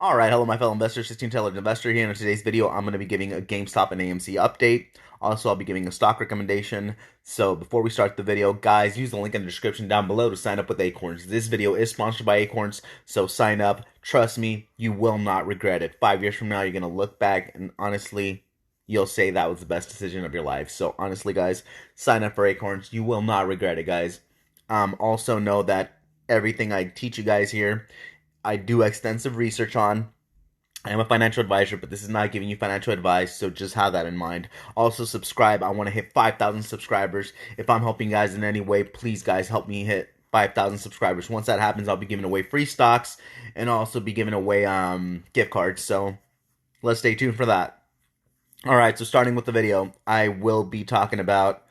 Alright, hello my fellow investors, 16 Intelligent Investor here. In today's video, I'm going to be giving a GameStop and AMC update. Also, I'll be giving a stock recommendation. So before we start the video, guys, use the link in the description down below to sign up with Acorns. This video is sponsored by Acorns, so sign up. Trust me, you will not regret it. 5 years from now, you're going to look back and honestly, you'll say that was the best decision of your life. So honestly, guys, sign up for Acorns. You will not regret it, guys. Also know that everything I teach you guys here I do extensive research on. I am a financial advisor, but this is not giving you financial advice, so just have that in mind. Also, subscribe. I want to hit 5,000 subscribers. If I'm helping you guys in any way, please, guys, help me hit 5,000 subscribers. Once that happens, I'll be giving away free stocks and also be giving away gift cards. So let's stay tuned for that. All right, so starting with the video, I will be talking about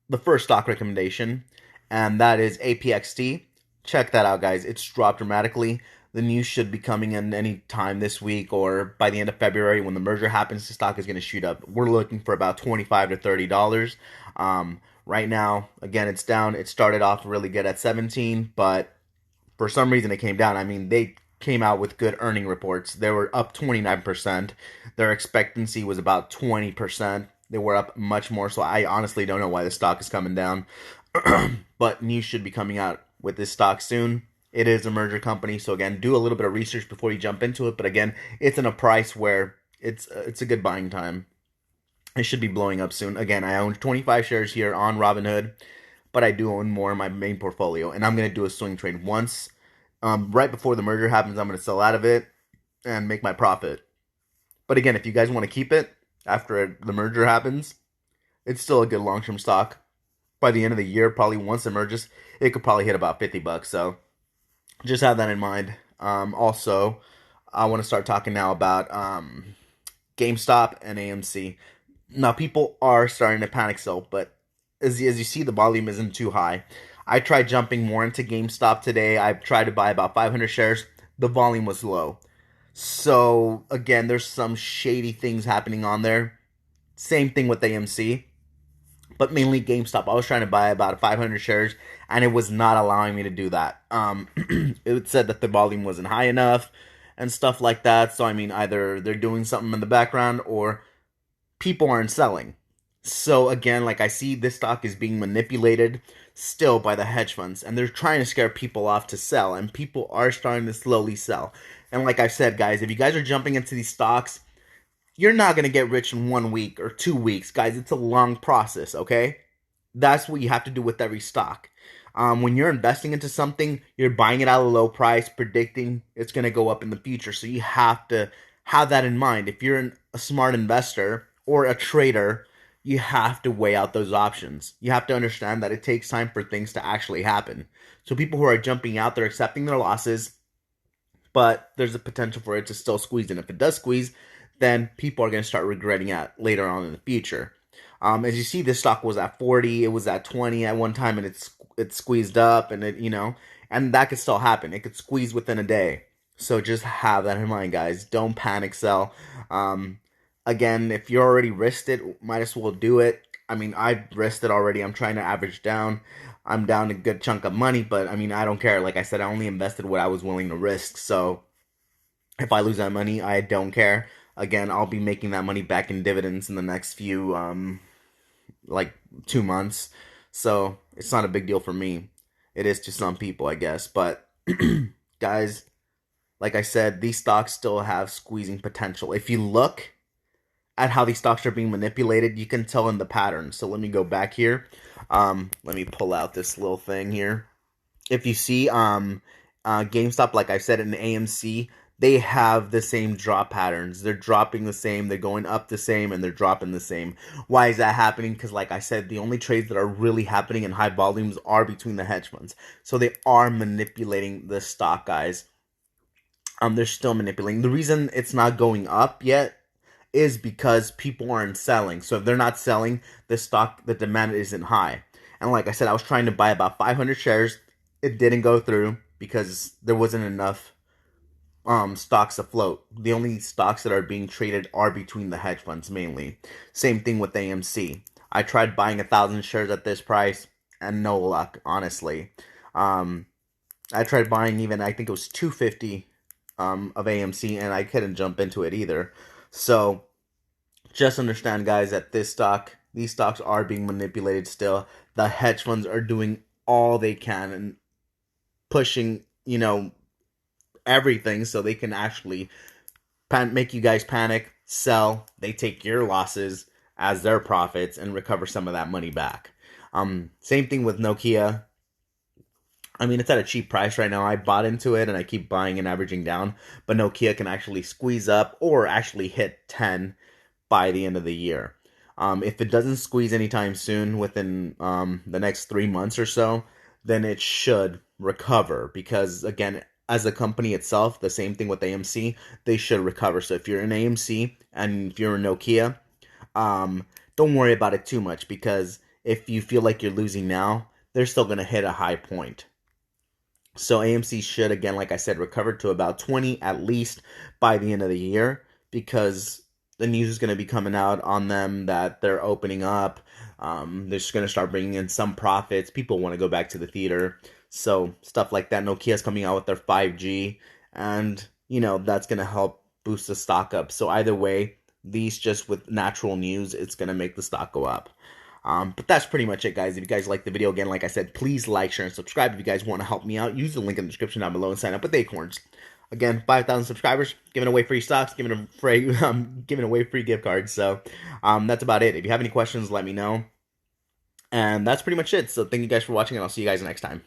the first stock recommendation, and that is APXT. Check that out, guys. It's dropped dramatically. The news should be coming in any time this week or by the end of February when the merger happens. The stock is going to shoot up. We're looking for about $25 to $30. Right now, again, it's down. It started off really good at 17, but for some reason it came down. I mean, they came out with good earning reports. They were up 29%. Their expectancy was about 20%. They were up much more, so I honestly don't know why the stock is coming down. But news should be coming out with this stock soon. It is a merger company, so again, do a little bit of research before you jump into it. But again, it's in a price where it's a good buying time. It should be blowing up soon. Again, I own 25 shares here on Robinhood, but I do own more in my main portfolio, and I'm going to do a swing trade once. Right before the merger happens, I'm going to sell out of it and make my profit. But again, if you guys want to keep it after the merger happens, it's still a good long-term stock. By the end of the year, probably once it merges, it could probably hit about 50 bucks. So just have that in mind. Also, I want to start talking now about GameStop and AMC. Now, people are starting to panic sell, but as you see, the volume isn't too high. I tried jumping more into GameStop today. I tried to buy about 500 shares. The volume was low. So, again, there's some shady things happening on there. Same thing with AMC, but mainly GameStop. I was trying to buy about 500 shares, and it was not allowing me to do that. It said that the volume wasn't high enough and stuff like that. So, I mean, either they're doing something in the background or people aren't selling. So, again, like I see this stock is being manipulated still by the hedge funds, and they're trying to scare people off to sell, and people are starting to slowly sell. And like I said, guys, if you guys are jumping into these stocks, you're not going to get rich in 1 week or 2 weeks, guys. It's a long process, okay? That's what you have to do with every stock. When you're investing into something, you're buying it at a low price, predicting it's going to go up in the future. So you have to have that in mind. If you're a smart investor or a trader, you have to weigh out those options. You have to understand that it takes time for things to actually happen. So people who are jumping out, they're accepting their losses, but there's a potential for it to still squeeze. And if it does squeeze, then people are going to start regretting it later on in the future. As you see, this stock was at 40, it was at 20 at one time, and it squeezed up, and and that could still happen. It could squeeze within a day. So just have that in mind, guys. Don't panic sell. Again, if you already risked it, might as well do it. I mean, I risked it already. I'm trying to average down. I'm down a good chunk of money, but I mean, I don't care. Like I said, I only invested what I was willing to risk. So if I lose that money, I don't care. Again, I'll be making that money back in dividends in the next few, like 2 months. So it's not a big deal for me. It is to some people, I guess. But guys, like I said, these stocks still have squeezing potential. If you look at how these stocks are being manipulated, you can tell in the pattern. So let me go back here. Let me pull out this little thing here. If you see GameStop, like I said, in the AMC, they have the same drop patterns. They're dropping the same, they're going up the same, and they're dropping the same. Why is that happening? Because like I said, the only trades that are really happening in high volumes are between the hedge funds. So they are manipulating the stock, guys. They're still manipulating. The reason it's not going up yet is because people aren't selling. So if they're not selling, the demand isn't high. And like I said, I was trying to buy about 500 shares. It didn't go through because there wasn't enough stocks afloat. The only stocks that are being traded are between the hedge funds mainly. Same thing with AMC. I tried buying 1,000 shares at this price and no luck, honestly. I tried buying even, I think it was 250 of AMC, and I couldn't jump into it either. So just understand, guys, that these stocks are being manipulated still. The hedge funds are doing all they can and pushing, everything so they can actually make you guys panic, sell. They take your losses as their profits and recover some of that money back. Same thing with Nokia. I mean, it's at a cheap price right now. I bought into it and I keep buying and averaging down. But Nokia can actually squeeze up or actually hit 10 by the end of the year. If it doesn't squeeze anytime soon, within the next 3 months or so, then it should recover. Because, again, as a company itself, the same thing with AMC, they should recover. So if you're in AMC and if you're in Nokia, don't worry about it too much. Because if you feel like you're losing now, they're still going to hit a high point. So AMC should, again, like I said, recover to about 20 at least by the end of the year, because the news is going to be coming out on them that they're opening up. They're just going to start bringing in some profits. People want to go back to the theater. So stuff like that. Nokia's coming out with their 5G, and, that's going to help boost the stock up. So either way, these just with natural news, it's going to make the stock go up. But that's pretty much it, guys. If you guys like the video, again, like I said, please like, share, and subscribe. If you guys want to help me out, use the link in the description down below and sign up with Acorns. Again, 5,000 subscribers, giving away free stocks, giving away free gift cards. So that's about it. If you have any questions, let me know. And that's pretty much it. So thank you guys for watching, and I'll see you guys next time.